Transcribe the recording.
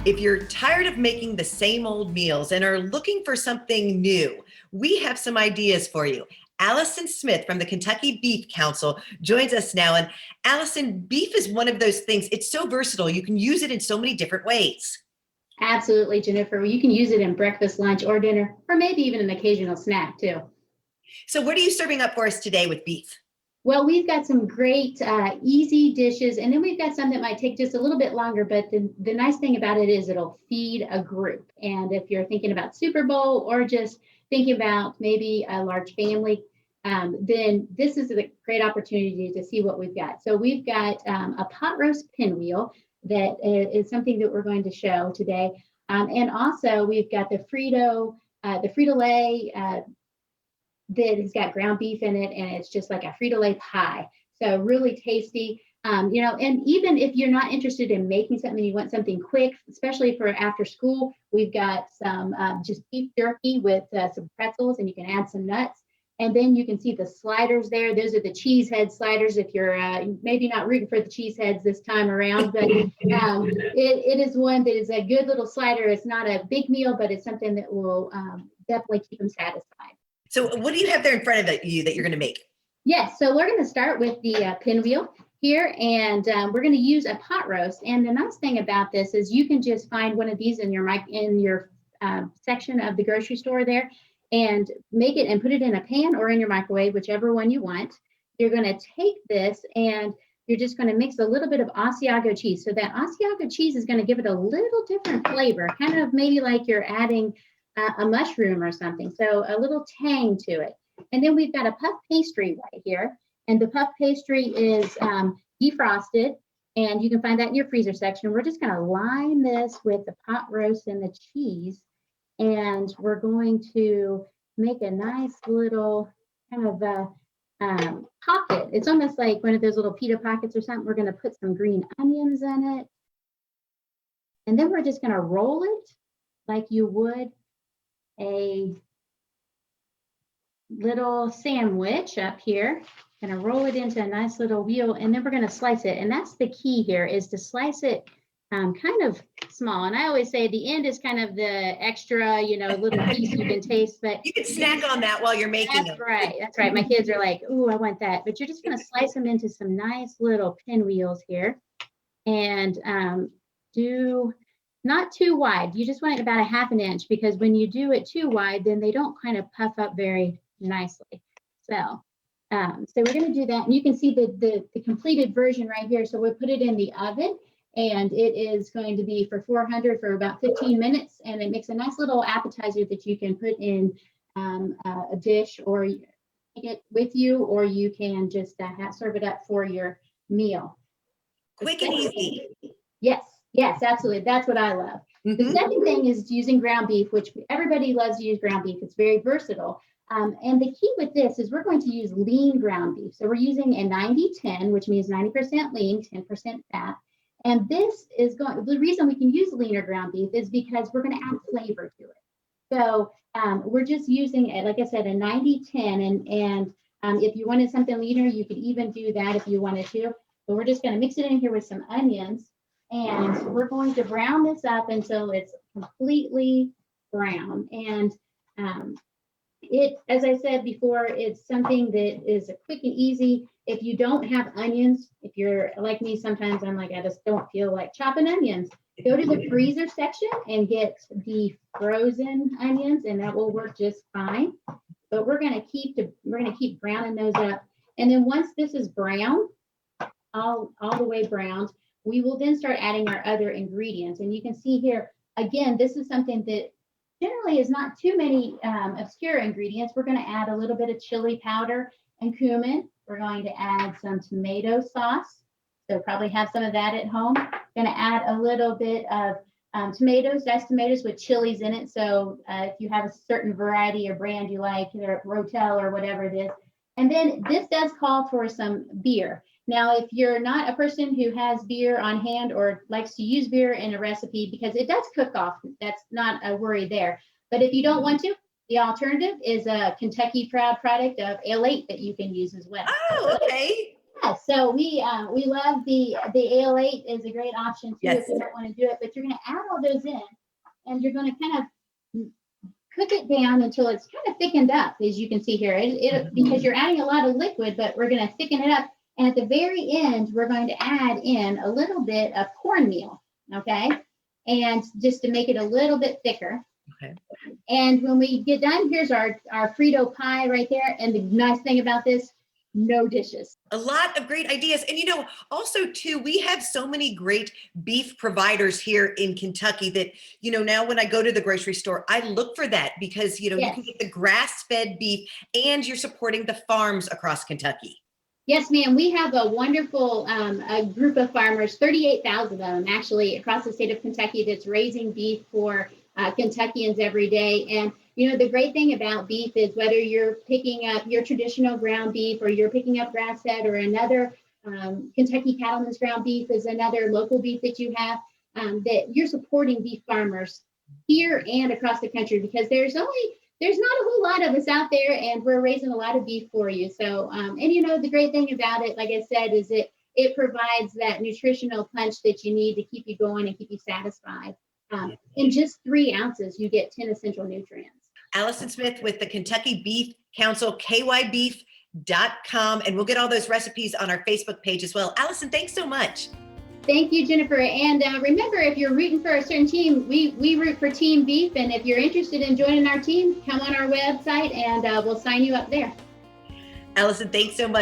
If you're tired of making the same old meals and are looking for something new, we have some ideas for you. Allison Smith from the Kentucky Beef Council joins us now. And Allison, beef is one of those things, it's so versatile. You can use it in so many different ways. Absolutely, Jennifer. You can use it in breakfast, lunch, or dinner, or maybe even an occasional snack too. So, what are you serving up for us today with beef? Well, we've got some great easy dishes, and then we've got some that might take just a little bit longer, but the nice thing about it is it'll feed a group. And if you're thinking about Super Bowl or just thinking about maybe a large family, then this is a great opportunity to see what we've got. So we've got a pot roast pinwheel that is something that we're going to show today. And also we've got the Frito-Lay that has got ground beef in it, and it's just like a Frito-Lay pie. So really tasty. And even if you're not interested in making something, you want something quick, especially for after school, we've got some just beef jerky with some pretzels, and you can add some nuts. And then you can see the sliders there. Those are the cheese head sliders if you're maybe not rooting for the cheese heads this time around, but it is one that is a good little slider. It's not a big meal, but it's something that will definitely keep them satisfied. So, what do you have there in front of you that you're going to make? Yes, so we're going to start with the pinwheel here, and we're going to use a pot roast. And the nice thing about this is you can just find one of these in your section of the grocery store there, and make it and put it in a pan or in your microwave, whichever one you want. You're going to take this and you're just going to mix a little bit of Asiago cheese. So that Asiago cheese is going to give it a little different flavor, kind of maybe like you're adding a mushroom or something. So a little tang to it. And then we've got a puff pastry right here. And the puff pastry is defrosted, and you can find that in your freezer section. We're just going to line this with the pot roast and the cheese. And we're going to make a nice little kind of pocket. It's almost like one of those little pita pockets or something. We're going to put some green onions in it. And then we're just going to roll it like you would a little sandwich up here. Going to roll it into a nice little wheel, and then we're going to slice it. And that's the key here, is to slice it kind of small. And I always say the end is kind of the extra, little piece you can taste. But you can snack on that while you're making them. Right. That's right. My kids are like, "Ooh, I want that." But you're just going to slice them into some nice little pinwheels here, and do not too wide. You just want it about a half an inch, because when you do it too wide, then they don't kind of puff up very nicely. So we're going to do that. And you can see the completed version right here. So we'll put it in the oven, and it is going to be for 400 for about 15 minutes. And it makes a nice little appetizer that you can put in a dish, or take it with you, or you can just serve it up for your meal. Quick and easy. Yes, absolutely. That's what I love. Mm-hmm. The second thing is using ground beef, which everybody loves to use ground beef. It's very versatile. And the key with this is we're going to use lean ground beef. So we're using a 90-10, which means 90% lean, 10% fat. And this is the reason we can use leaner ground beef is because we're going to add flavor to it. So we're just using, like I said, a 90-10. And if you wanted something leaner, you could even do that if you wanted to. But we're just going to mix it in here with some onions. And we're going to brown this up until it's completely brown. And as I said before, it's something that is quick and easy. If you don't have onions, if you're like me, sometimes I'm like, I just don't feel like chopping onions. Go to the freezer section and get the frozen onions, and that will work just fine. But we're going to keep browning those up. And then once this is brown, all the way browned, we will then start adding our other ingredients. And you can see here, again, this is something that generally is not too many obscure ingredients. We're going to add a little bit of chili powder and cumin. We're going to add some tomato sauce. So probably have some of that at home. Going to add a little bit of tomatoes, diced tomatoes with chilies in it. So if you have a certain variety or brand you like, either Rotel or whatever it is. And then this does call for some beer. Now, if you're not a person who has beer on hand or likes to use beer in a recipe, because it does cook off, that's not a worry there. But if you don't want to, the alternative is a Kentucky Proud product of Ale8 that you can use as well. Oh, okay. Yeah, so we love the Ale8 is a great option too Yes. if you don't want to do it, but you're going to add all those in, and you're going to kind of cook it down until it's kind of thickened up, as you can see here. Because you're adding a lot of liquid, but we're going to thicken it up. And at the very end, we're going to add in a little bit of cornmeal, okay? And just to make it a little bit thicker. Okay. And when we get done, here's our Frito pie right there. And the nice thing about this, no dishes. A lot of great ideas. And also too, we have so many great beef providers here in Kentucky that, now when I go to the grocery store, I look for that because, you can get the grass-fed beef and you're supporting the farms across Kentucky. Yes, ma'am. We have a wonderful a group of farmers, 38,000 of them actually across the state of Kentucky that's raising beef for Kentuckians every day. And the great thing about beef is whether you're picking up your traditional ground beef or you're picking up grass-fed or another Kentucky Cattlemen's ground beef is another local beef that you have, that you're supporting beef farmers here and across the country because there's not a whole lot of us out there and we're raising a lot of beef for you. So, and the great thing about it, like I said, is it provides that nutritional punch that you need to keep you going and keep you satisfied. In just 3 ounces, you get 10 essential nutrients. Allison Smith with the Kentucky Beef Council, kybeef.com, and we'll get all those recipes on our Facebook page as well. Allison, thanks so much. Thank you, Jennifer. And remember, if you're rooting for a certain team, we root for Team Beef. And if you're interested in joining our team, come on our website and we'll sign you up there. Allison, thanks so much.